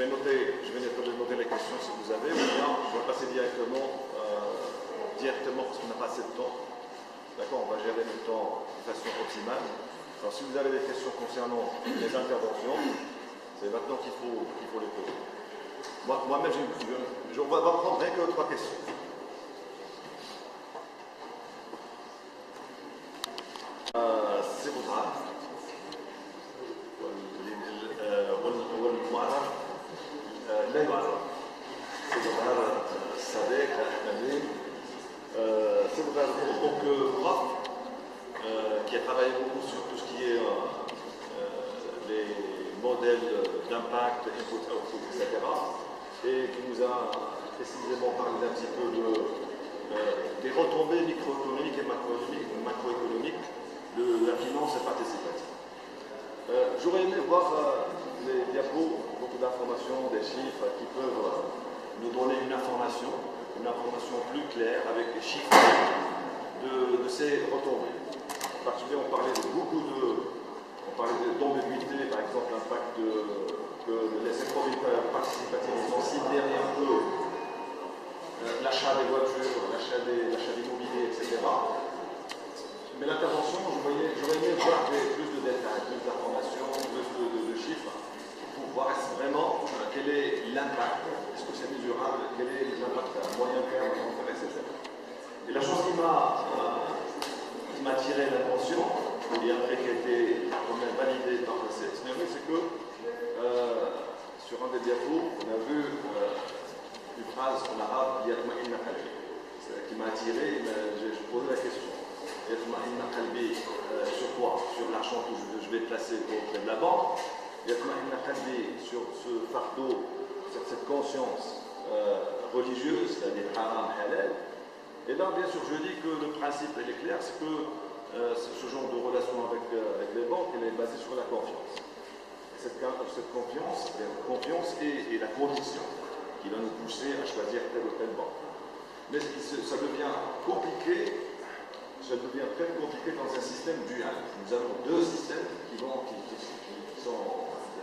vais noter les questions si vous avez, ou bien je vais passer directement, parce qu'on n'a pas assez de temps. D'accord, on va gérer le temps de façon optimale. Alors si vous avez des questions concernant les interventions, c'est maintenant qu'il faut les poser. Moi-même, on va prendre rien que 3 questions. C'est votre art. والمعرف لا يعرف. C'est votre art صديق أمين. C'est votre art en tant que prof qui a travaillé beaucoup sur tout ce qui est les modèles d'impact, input, output, etc. Et qui nous a précisément parlé un petit peu des retombées microéconomiques et macroéconomiques de la finance participative. J'aurais aimé voir les diapos, beaucoup d'informations, des chiffres qui peuvent nous donner une information plus claire avec les chiffres de ces retombées. En particulier, on parlait d'ambiguïté, par exemple, l'impact que ces produits participatifs ont ciblé un peu l'achat des voitures, l'achat d'immobilier, etc. Mais l'intervention, j'aurais aimé voir plus de détails, plus d'informations, plus de chiffres, pour voir vraiment quel est l'impact, est-ce que c'est mesurable, quel est l'impact à moyen terme, long terme, etc. Et la chose qui m'a attiré l'attention, et après qui a été quand même validée par le CSNR, c'est que sur un des diapos, on a vu une phrase en arabe, qui m'a attiré, j'ai posé la question. Sur quoi? Sur l'argent que je vais placer auprès de la banque. Sur ce fardeau, sur cette conscience religieuse, c'est-à-dire haram, halal. Et là, bien sûr, je dis que le principe est clair, c'est que ce genre de relation avec les banques, elle est basée sur la confiance. Et cette confiance est la condition qui va nous pousser à choisir telle ou telle banque. Mais ça devient compliqué. Ça devient très compliqué dans un système dual. Nous avons 2 systèmes qui sont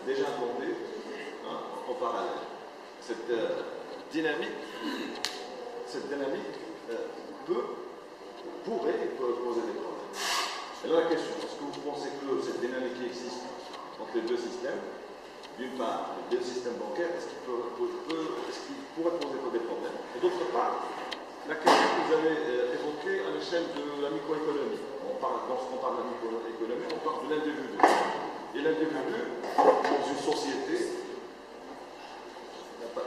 déjà tombés en parallèle. Cette dynamique pourrait poser des problèmes. Et là, la question, est-ce que vous pensez que cette dynamique qui existe entre les 2 systèmes, d'une part, les 2 systèmes bancaires, est-ce qu'il pourrait poser des problèmes? Et d'autre part, la question que vous avez évoquée à l'échelle de la microéconomie. Lorsqu'on parle de la microéconomie, on parle de l'individu. Et l'individu, dans une société,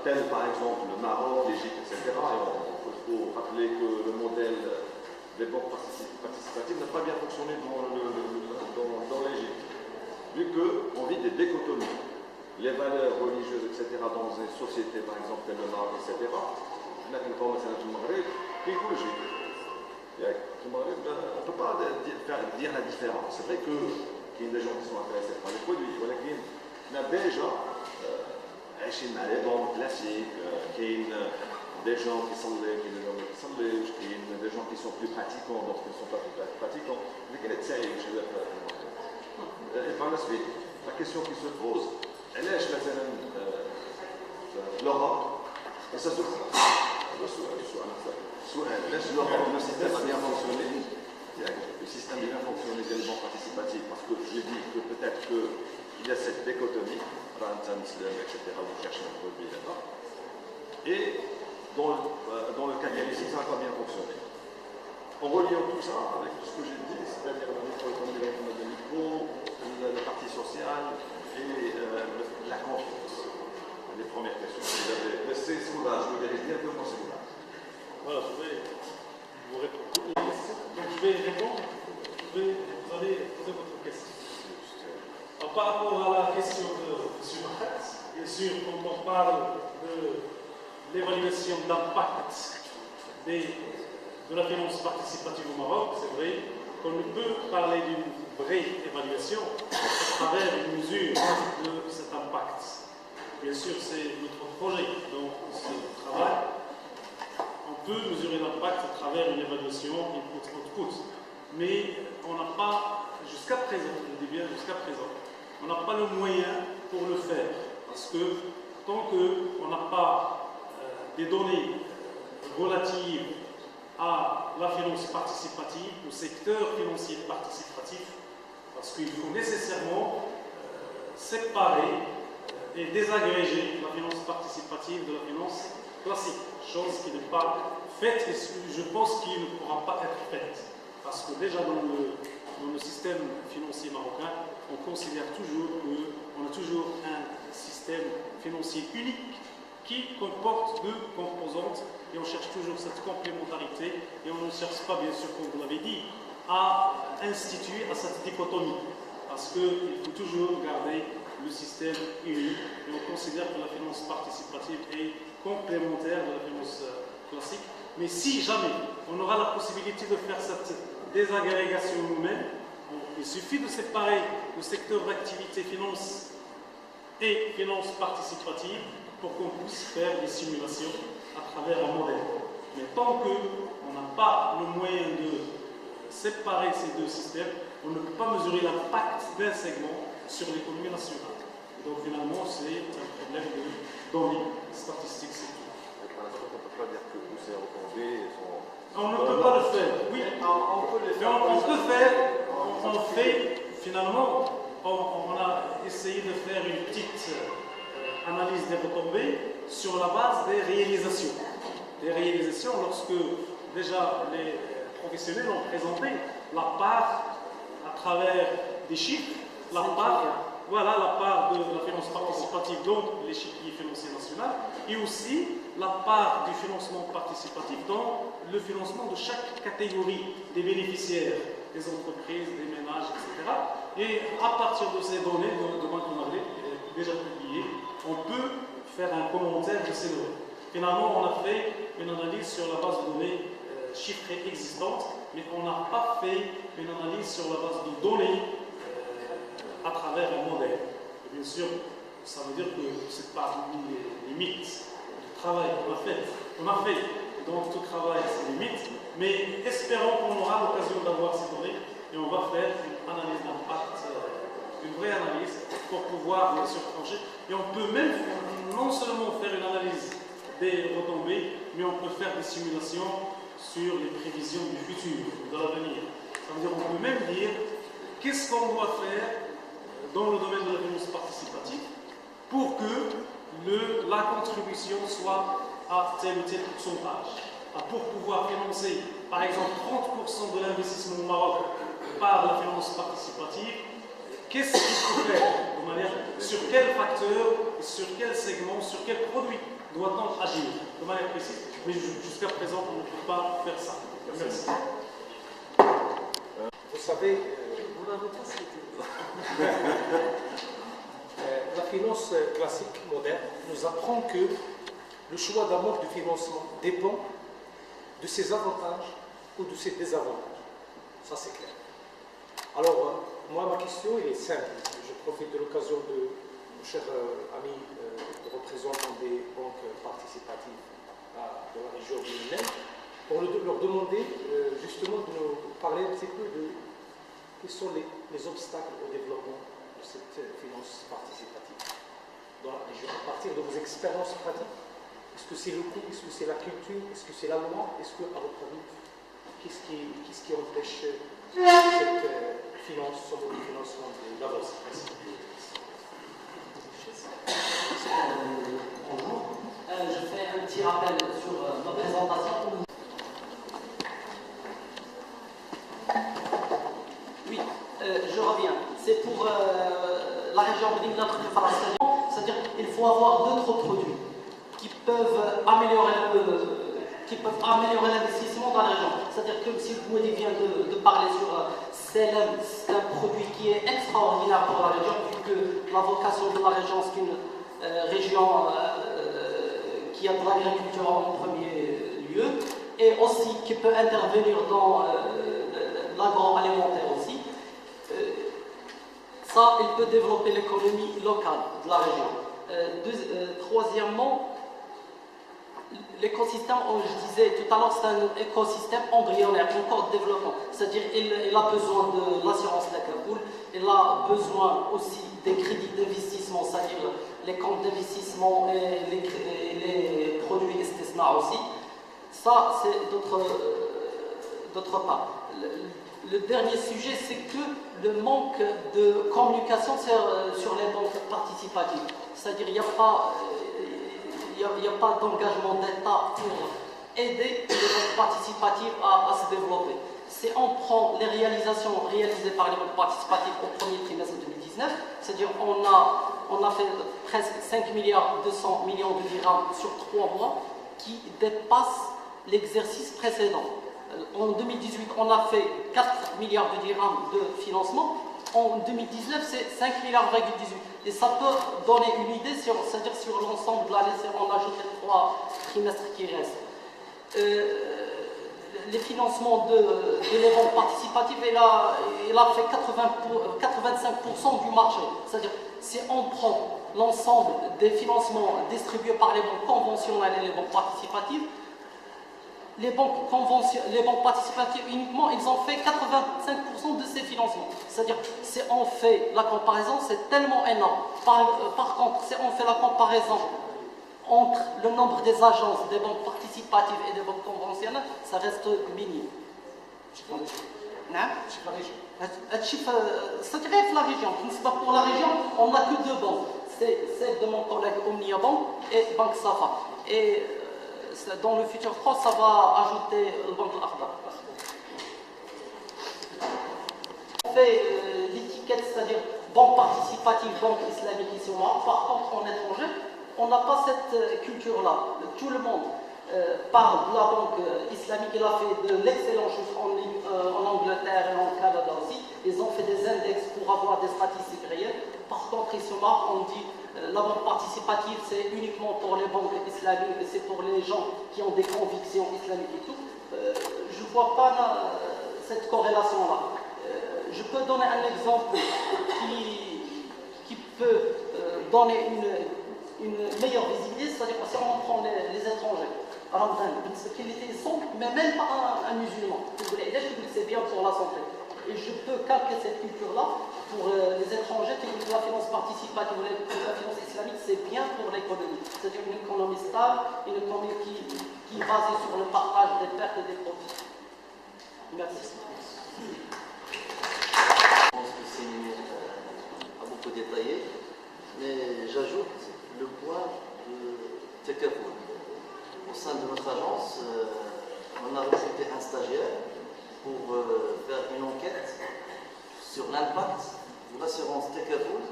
telle par exemple le Maroc, l'Égypte, etc., il faut rappeler que le modèle des banques participatives n'a pas bien fonctionné dans l'Égypte. Vu qu'on vit des dichotomies, les valeurs religieuses, etc., dans une société, par exemple, telle le Maroc, etc., on ne peut pas dire la différence. C'est vrai qu'il y a des gens qui sont intéressés par les produits. Il y a déjà les banques classiques, il y a des gens qui sont des gens qui sont plus pratiquants, d'autres qui ne sont pas plus pratiquants. Et par la suite, la question qui se pose, elle est l'Europe, et ça se pose. Le système a bien fonctionné. Le système a bien fonctionné des banques participatives parce que je dis que peut-être qu'il y a cette dichotomie, etc., vous cherchez un produit là-bas. Et dans le cas ici, ça n'a pas bien fonctionné. En reliant tout ça avec tout ce que j'ai dit, c'est-à-dire la microéconomie, la micro, la partie sociale et la confiance. Les premières questions. C'est Soulage, je vais dire deux mots Soulage. Voilà, je vais vous répondre. Donc je vais répondre, vous allez poser votre question. Alors, par rapport à la question de M. Mahat, bien sûr, quand on parle de l'évaluation d'impact de la finance participative au Maroc, c'est vrai qu'on ne peut parler d'une vraie évaluation à travers une mesure de cet impact. Bien sûr, c'est notre projet, donc ce travail. On peut mesurer l'impact à travers une évaluation input-output. Mais on n'a pas, jusqu'à présent, je dis bien jusqu'à présent, on n'a pas le moyen pour le faire. Parce que tant qu'on n'a pas des données relatives à la finance participative, au secteur financier participatif, parce qu'il faut nécessairement séparer et désagréger la finance participative de la finance classique, chose qui n'est pas faite et je pense qu'il ne pourra pas être faite. Parce que déjà dans le système financier marocain, on considère toujours qu'on a toujours un système financier unique qui comporte deux composantes et on cherche toujours cette complémentarité et on ne cherche pas, bien sûr, comme vous l'avez dit, à instituer à cette dichotomie. Parce qu'il faut toujours garder le système unique et on considère que la finance participative est complémentaire de la finance classique. Mais si jamais on aura la possibilité de faire cette désagrégation nous-mêmes, il suffit de séparer le secteur d'activité finance et finance participative pour qu'on puisse faire des simulations à travers un modèle. Mais tant qu'on n'a pas le moyen de séparer ces deux systèmes, on ne peut pas mesurer l'impact d'un segment sur l'économie nationale. Donc finalement, c'est un problème de données statistiques, c'est tout. On ne peut pas dire que tous ces retombées sont... On ne peut pas le faire, oui. On peut faire, on fait, finalement, on a essayé de faire une petite analyse des retombées sur la base des réalisations. Des réalisations lorsque déjà les professionnels ont présenté la part à travers des chiffres, la part de la finance participative, donc l'échiquier financier national, et aussi la part du financement participatif dans le financement de chaque catégorie des bénéficiaires, des entreprises, des ménages, etc. Et à partir de ces données, qu'on avait déjà publiées, on peut faire un commentaire de ces données. Finalement, on a fait une analyse sur la base de données chiffrées existantes, mais on n'a pas fait une analyse sur la base de données à travers un modèle. Et bien sûr, ça veut dire que c'est parmi les limites du travail qu'on a fait. Donc tout travail, c'est limite, mais espérons qu'on aura l'occasion d'avoir ces données et on va faire une analyse d'impact, une vraie analyse pour pouvoir bien sûr trancher. Et on peut même non seulement faire une analyse des retombées, mais on peut faire des simulations sur les prévisions du futur, de l'avenir. Ça veut dire qu'on peut même dire qu'est-ce qu'on doit faire dans le domaine de la finance participative pour que la contribution soit à tel ou tel pourcentage. Pour pouvoir financer, par exemple, 30% de l'investissement au Maroc par la finance participative, qu'est-ce qu'il faut faire de manière, sur quel facteur, sur quel segment, sur quel produit doit-on agir de manière précise, mais jusqu'à présent, on ne peut pas faire ça. Merci. Vous savez, vous n'avez pas cité. La finance classique moderne nous apprend que le choix d'un mode de financement dépend de ses avantages ou de ses désavantages. Ça, c'est clair. Alors, moi, ma question elle est simple. Je profite de l'occasion de mon cher ami représentant des banques participatives de la région de Lille, pour leur demander justement de nous parler un petit peu de quels sont les obstacles au développement de cette finance participative dans la région, à partir de vos expériences pratiques. Est-ce que c'est le coût? Est-ce que c'est la culture? Est-ce que c'est la loi? Est-ce que, à votre avis, qu'est-ce qui empêche cette finance, ce mode de financement d'avancer? Bonjour. Je fais un petit rappel sur ma présentation. Oui, je reviens. C'est pour la région de Médina Falastanie. C'est-à-dire qu'il faut avoir d'autres produits qui peuvent améliorer l'investissement dans la région. C'est-à-dire que si vous vient de parler sur CLM, c'est un produit qui est extraordinaire pour la région, vu que la vocation de la région, c'est une région qui a de l'agriculture en premier lieu, et aussi qui peut intervenir dans l'agroalimentaire aussi. Ça, il peut développer l'économie locale de la région. Troisièmement, l'écosystème, je disais tout à l'heure, c'est un écosystème embryonnaire, encore de développement. C'est-à-dire qu'il a besoin de l'assurance d'Akapoul, elle a besoin aussi des crédits d'investissement, c'est-à-dire les comptes d'investissement et les produits istisna aussi. Ça, c'est d'autre part. Le dernier sujet, c'est que le manque de communication sur les banques participatives. C'est-à-dire qu'il n'y a pas d'engagement d'État pour aider les banques participatives à se développer. Si on prend les réalisations réalisées par les banques participatives au premier trimestre 2019, c'est-à-dire on a fait presque 5 milliards 200 millions de dirhams sur 3 mois qui dépassent l'exercice précédent. En 2018, on a fait 4 milliards de dirhams de financement. En 2019, c'est 5 milliards,18. Et ça peut donner une idée, c'est-à-dire sur l'ensemble de l'année, si on ajoute les 3 trimestres qui restent. Les financements de banques participatives, il a fait 85% du marché. C'est-à-dire, si on prend l'ensemble des financements distribués par les banques conventionnelles et les banques participatives, les banques participatives uniquement, ils ont fait 85% de ces financements. C'est-à-dire, si on fait la comparaison, c'est tellement énorme. Par contre, si on fait la comparaison entre le nombre des agences, des banques participatives et des banques conventionnelles, ça reste minime. C'est-à-dire la région. Pour la région, on n'a que 2 banques. C'est celle de mon collègue Omnia Bank et Banque Safa. Et dans le futur proche, ça va ajouter le Banque Al-Akhdar. On fait l'étiquette, c'est-à-dire banque participative, banque islamique ici au Maroc. Par contre, en étranger, on n'a pas cette culture-là. Tout le monde parle de la banque islamique. Il a fait de l'excellentes choses en Angleterre et en Canada aussi. Ils ont fait des index pour avoir des statistiques réelles. Par contre, ici au Maroc, on dit la banque participative, c'est uniquement pour les banques islamiques et c'est pour les gens qui ont des convictions islamiques et tout. Je ne vois pas cette corrélation-là. Je peux donner un exemple qui peut donner une meilleure visibilité, c'est-à-dire si on prend les étrangers. Alors, ils sont, mais même pas un musulman. C'est bien pour la santé. Et je peux calquer cette culture-là pour les étrangers, que la finance participative, la finance islamique, c'est bien pour l'économie. C'est-à-dire une économie stable, une économie qui est basée sur le partage des pertes et des profits. Merci. Je pense que c'est à beaucoup détaillé, mais j'ajoute le point de Tekaful. Au sein de notre agence, on a recruté un stagiaire pour faire une enquête sur l'impact de l'assurance Tekaful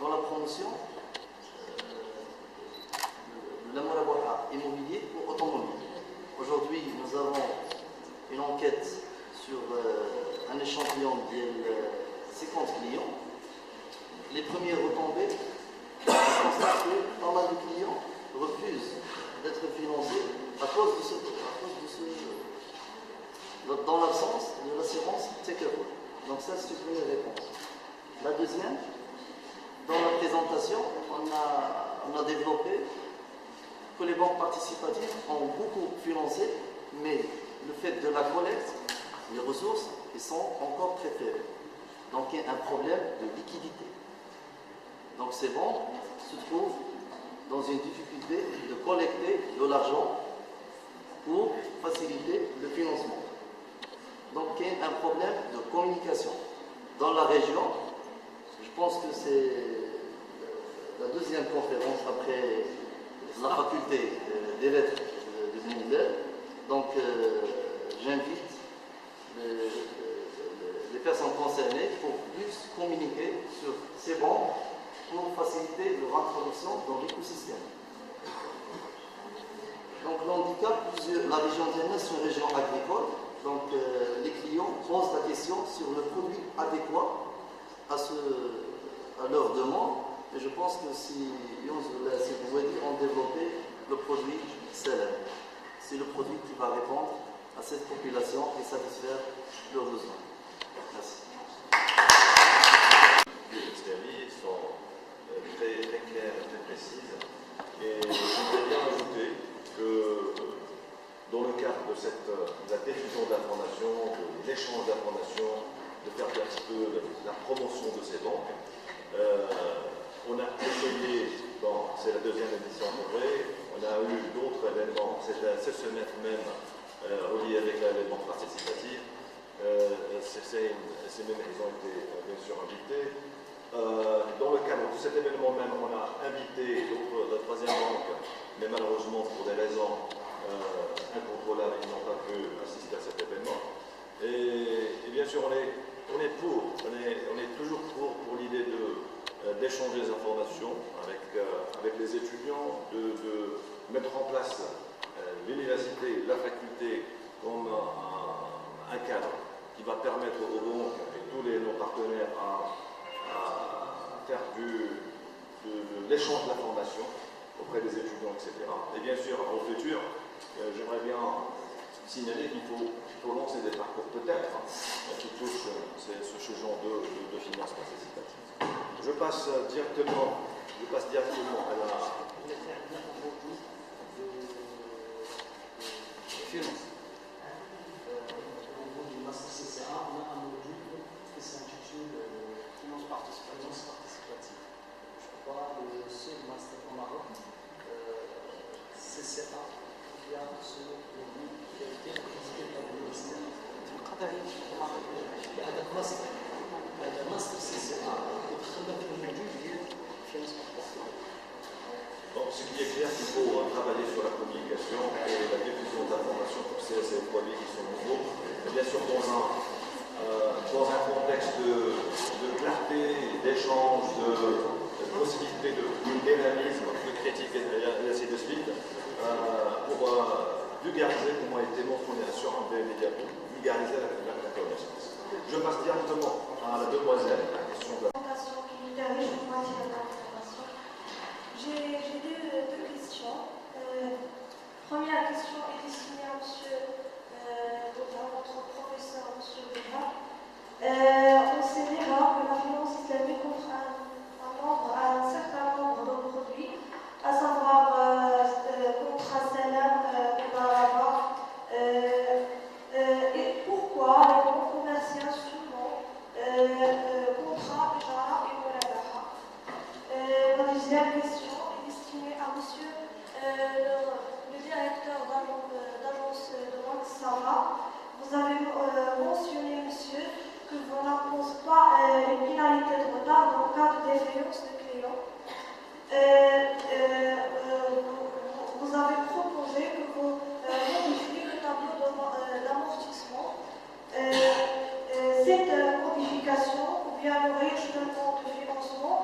dans la promotion de l'amurabaha immobilier ou automobile. Aujourd'hui, nous avons une enquête sur un échantillon de 50 clients. Les premiers retombés, on constate que pas mal de clients refusent d'être financés à cause de dans l'absence de l'assurance Tekaful. Donc ça, c'est une première réponse. La deuxième, dans la présentation, on a développé que les banques participatives ont beaucoup financé, mais le fait de la collecte, les ressources, ils sont encore très faibles. Donc il y a un problème de liquidité. Donc ces banques se trouvent dans une difficulté de collecter de l'argent pour faciliter le financement. Donc il y a un problème de communication. Dans la région, je pense que c'est la deuxième conférence après la faculté des lettres de l'univers. Donc j'invite les personnes concernées pour plus communiquer sur ces banques pour faciliter leur introduction dans l'écosystème. Donc l'handicap, la région d'Enna, c'est une région agricole. Donc les clients posent la question sur le produit adéquat à leur demande. Et je pense que si vous voulez en développer le produit célèbre, c'est le produit qui va répondre à cette population et satisfaire leurs besoins. Merci. Les avis sont très, très claires et très précises. Et je voudrais bien ajouter que dans le cadre de la diffusion d'informations, de l'échange d'informations, de faire un petit peu peu la promotion de ces banques. On a essayé, bon, c'est la deuxième édition en vrai, on a eu d'autres événements, c'était ce semestre même, reliés avec les banques participatives. Ces mêmes, ils ont été bien sûr invités. Dans le cadre de cet événement même, on a invité la troisième banque, mais malheureusement pour des raisons incontrôlables, ils n'ont pas pu assister à cet événement. Et bien sûr, on est toujours pour l'idée d'échanger des informations avec les étudiants, de mettre en place l'université, la faculté comme un cadre qui va permettre aux banques et tous nos partenaires à faire de l'échange d'informations auprès des étudiants, etc. Et bien sûr, au futur, j'aimerais bien signaler qu'il faut lancer des parcours peut-être qui touchent ce genre de finances participatives. Je passe directement à la finance. Au niveau du master CCA, on a un module qui s'intitule Finance participative. Je crois que le seul master au Maroc, CCA, il y a ce module qui a été réalisé par l'université au Maroc. Il y a un master CCA qui travaille le module de finance participative. Donc, ce qui est clair, c'est qu'il faut travailler sur la communication et la diffusion d'informations pour ces produits qui sont nouveaux. Et bien sûr, dans un contexte de clarté, d'échange, de possibilité de dynamisme, de critique et ainsi de suite, pour vulgariser, comme a été mentionné sur un des médias, vulgariser la connaissance. Je passe directement à la demoiselle, la question de J'ai deux questions. Première question est destinée à notre professeur, M. Béra. On sait déjà que la finance islamique offre un certain nombre de produits, à savoir contrat salam, mudaraba. Et pourquoi les banques commerciales souvent contrat, ijara et muladaha? La deuxième question est destinée à monsieur le directeur d'agence de banque Sarah. Vous avez mentionné, monsieur, que vous n'imposez pas une pénalité de retard dans le cas de défaillance de clients. Vous avez proposé que vous modifiez le tableau d'amortissement. Cette modification, ou bien le réajustement de financement,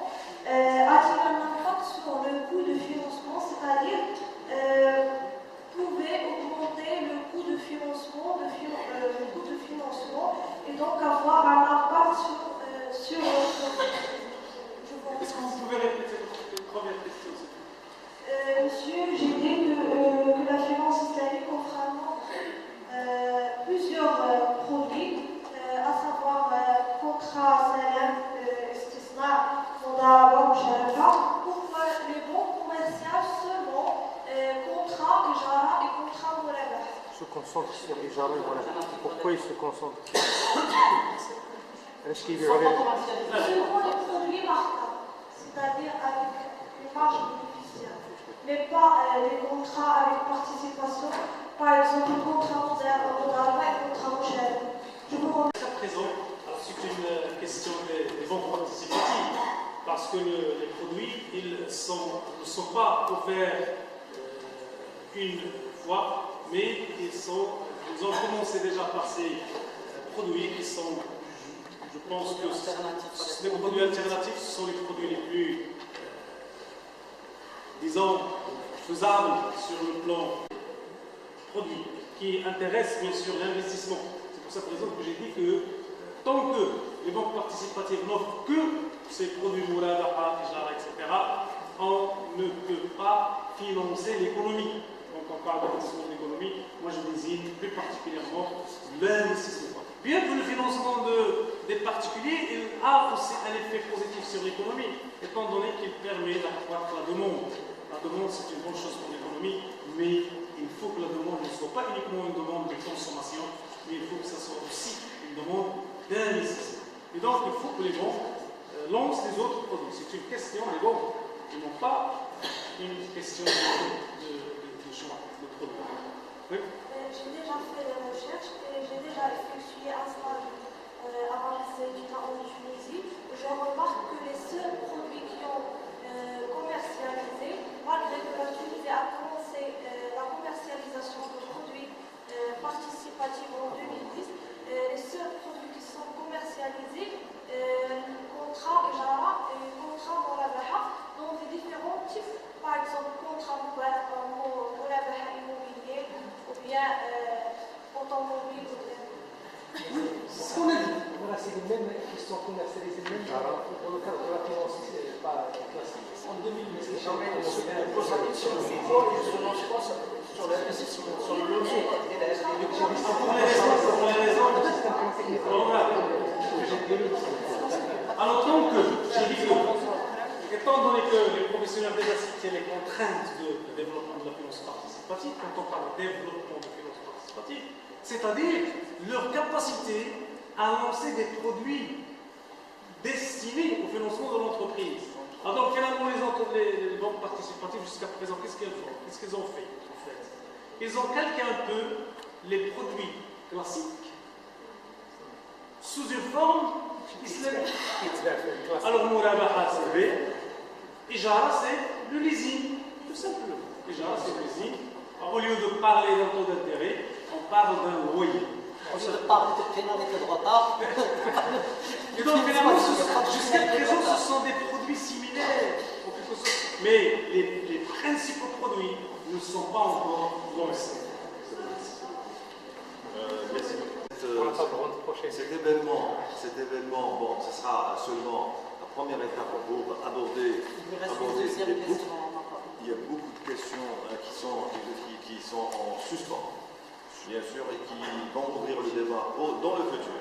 a-t-il un impact sur le coût de financement, c'est-à-dire pouvait augmenter le coût de financement, et donc avoir un impact sur Est-ce que vous pouvez répéter votre première question? Monsieur, j'ai dit que la finance islamique offre plusieurs produits, à savoir contrat, salam, istisna, mudaraba, musharaka. Pourquoi les banques commerciales seulement contrat, ijara et contrat muladaha? Se concentre sur ijara et voilà. Pourquoi il se concentre? Est-ce qu'il y aurait... Seulement les produits marquables, c'est-à-dire avec les marges bénéficiaires, mais pas les contrats avec participation, par exemple le contrat mudaraba et le contrat musharaka. Je vous remercie. À présent, c'est une question des banques participatives, parce que les produits ne sont pas offerts une fois, mais ils ont commencé déjà par ces produits qui sont, je pense que les produits alternatifs sont les produits les plus, disons, faisables sur le plan produit, qui intéressent bien sûr l'investissement. C'est pour cette raison que j'ai dit que tant que les banques participatives n'offrent que ces produits muladaha, ijara, etc., on ne peut pas financer l'économie. Donc on parle de financement de l'économie, moi je désigne plus particulièrement l'investissement. Bien que le financement des particuliers il a aussi un effet positif sur l'économie, étant donné qu'il permet d'accroître la demande. La demande c'est une bonne chose pour l'économie, mais il faut que la demande ne soit pas uniquement une demande de consommation, mais il faut que ce soit aussi une demande d'investissement. Et donc, il faut que les banques lancent les autres produits. C'est une question, les banques, ils n'ont pas une question de choix, de produit. Oui. J'ai déjà fait des recherches et j'ai déjà effectué un stage avant mes études en Tunisie. Je remarque que les seuls produits qui ont commercialisé, malgré que la Tunisie a commencé la commercialisation de produits participatifs en 2010, les seuls produits qui sont commercialisés, contrat Ijara et contrat Murabaha, dans des différents types, par exemple contrat Murabaha immobilier ou bien automobile. C'est ce qu'on a dit. Voilà, c'est les mêmes qui sont commercialisés même dans le cadre de la finance pas classique. En 2010, Non, mais je pose la question, pourquoi ils ne se lancent pas sur l'investissement, sur le logement? Pour les raisons. Alors, donc, je dis que, étant donné que les professionnels déjà citaient les contraintes de développement de la finance participative, quand on parle de développement de finance participative, c'est-à-dire leur capacité à lancer des produits destinés au financement de l'entreprise. Alors donc finalement les banques participatives jusqu'à présent, qu'est-ce qu'elles font? Qu'est-ce qu'elles ont fait en fait? Ils ont calqué un peu les produits classiques sous une forme islamique. Alors Murabaha c'est B, Ijara c'est le leasing, tout simplement. Ijara c'est le leasing. Alors, au lieu de parler d'un taux d'intérêt, on parle d'un loyer. On se parle de pénalité de retard. Et donc finalement, jusqu'à présent, ce sont des produits similaires, en quelque sorte. Mais les principaux produits ne sont pas encore lancés. Merci. Cet événement, bon, ce sera seulement la première étape pour aborder. Il reste une deuxième question. Il y a beaucoup de questions qui sont en suspens, bien sûr, et qui vont ouvrir le débat dans le futur.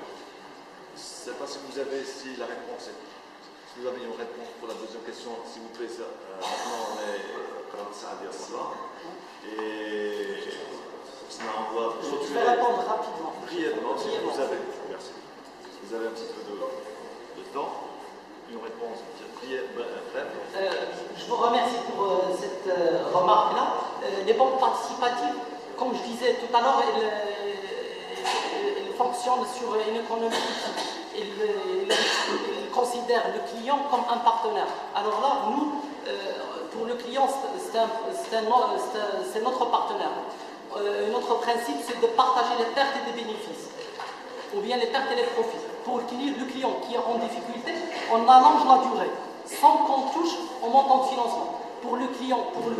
Je ne sais pas si vous avez la réponse. Si vous avez une réponse pour la deuxième question, s'il vous plaît, maintenant on est à dire cela. Et sinon, on va Je vais répondre rapidement. brièvement, si vous avez. Merci. Si vous avez un petit peu de temps, une réponse brève. Je vous remercie pour cette remarque-là. Les banques participatives, comme je disais tout à l'heure, elles fonctionnent sur une économie ils considèrent le client comme un partenaire. Alors là, nous, pour le client, c'est notre partenaire. Notre principe, c'est de partager les pertes et les bénéfices, ou bien les pertes et les profits. Pour le client qui est en difficulté, on allonge la durée, sans qu'on touche au montant de financement. Pour le client, pour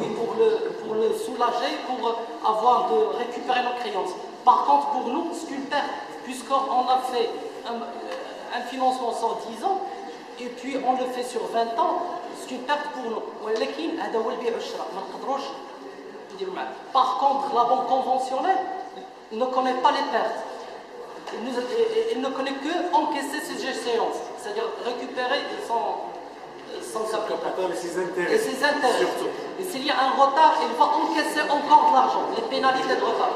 le soulager, pour avoir de récupérer nos créances. Par contre, pour nous, c'est une perte, puisqu'on a fait un financement sur 10 ans, et puis on le fait sur 20 ans, c'est une perte pour nous. Par contre, la banque conventionnelle ne connaît pas les pertes. Elle ne connaît que encaisser ses échéances, c'est-à-dire récupérer son capital. Et ses intérêts. Et s'il y a un retard, elle va encaisser encore de l'argent, les pénalités de retard.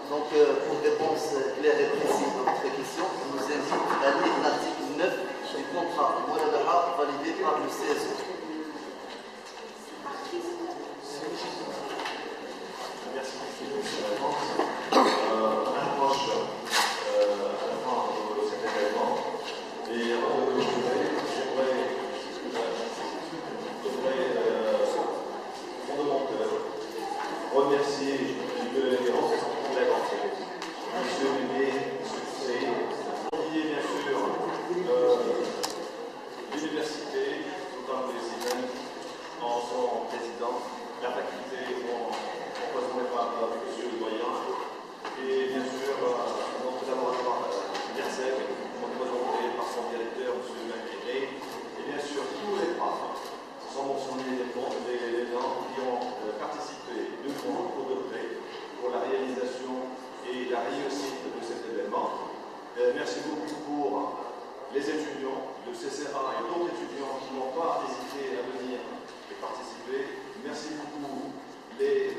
Donc, pour réponse claire et précise à votre question, je vous invite à lire l'article 9 du contrat Murabaha validé par le CSE. Merci beaucoup. On approche à la fin de cet événement. Et avant de clôturer, j'aimerais fondamentalement remercier l'élégance de la grande sécurité. Monsieur Méné, Monsieur Fossé, bien sûr l'université, Sultan Bézidane, en son président, la faculté empoisonnée par M. le doyen, et bien sûr notre laboratoire IRSEC, représenté par son directeur, M. Maquet, et bien sûr tous les profs, sans mentionner les gens qui ont participé de fond au degré pour la réalisation et la réussite de cet événement. Merci beaucoup pour les étudiants de CCRA et d'autres étudiants qui n'ont pas hésité à venir et participer. Merci beaucoup les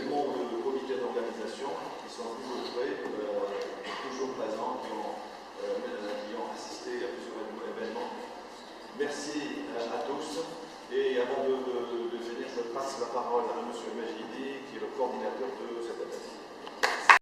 membres du comité d'organisation qui sont toujours prêts, toujours présents, qui ont coordinateur de